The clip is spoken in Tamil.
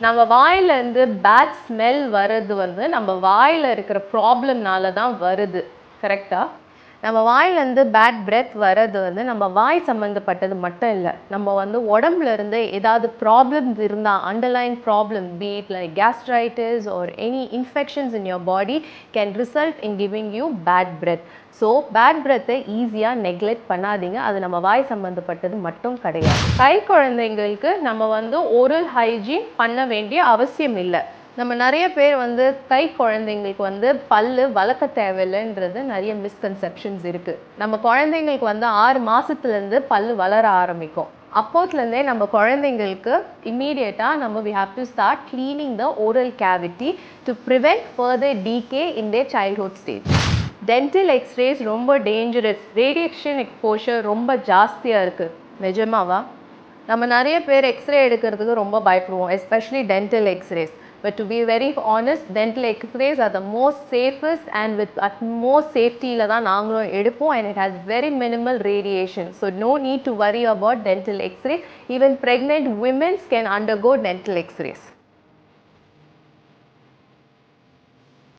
நம்ம வாயிலேருந்து பேட் ஸ்மெல் வர்றது வந்து நம்ம வாயில் இருக்கிற ப்ராப்ளம்னால தான் வருது. கரெக்டாக? நம்ம வாயிலேருந்து பேட் பிரெத் வர்றது வந்து நம்ம வாய் சம்மந்தப்பட்டது மட்டும் இல்லை. நம்ம வந்து உடம்புல இருந்து ஏதாவது ப்ராப்ளம்ஸ் இருந்தால், underline problem, be it like gastritis or any infections in your body can result in giving you bad breath. So bad பிரெத்தை ஈஸியாக நெக்லெக்ட் பண்ணாதீங்க. அது நம்ம வாய் சம்மந்தப்பட்டது மட்டும் கிடையாது. கை குழந்தைங்களுக்கு நம்ம வந்து ஓரல் ஹைஜீன் பண்ண வேண்டிய அவசியம் இல்லை. நம்ம நிறைய பேர் வந்து கை குழந்தைங்களுக்கு வந்து பல்லு வளர்க்க தேவையில்லைன்றது நிறைய மிஸ்கன்செப்ஷன்ஸ் இருக்குது. நம்ம குழந்தைங்களுக்கு வந்து 6 மாதத்துலேருந்து பல்லு வளர ஆரம்பிக்கும். அப்போத்துலேருந்தே நம்ம குழந்தைங்களுக்கு இம்மீடியட்டாக நம்ம we have to start cleaning the oral cavity to prevent further decay in their childhood stage. Dental X-rays ரொம்ப டேஞ்சரஸ். ரேடியேஷன் எக்ஸ்போஷர் ரொம்ப ஜாஸ்தியாக இருக்குது. நிஜமாவா? நம்ம நிறைய பேர் எக்ஸ்ரே எடுக்கிறதுக்கு ரொம்ப பயப்படுவோம், especially dental x-rays. But to be very honest, dental x-rays are the most safest and with utmost safety la dhaan naangalum edupom, and it has very minimal radiation. So no need to worry about dental x-ray. Even pregnant women can undergo dental x-rays.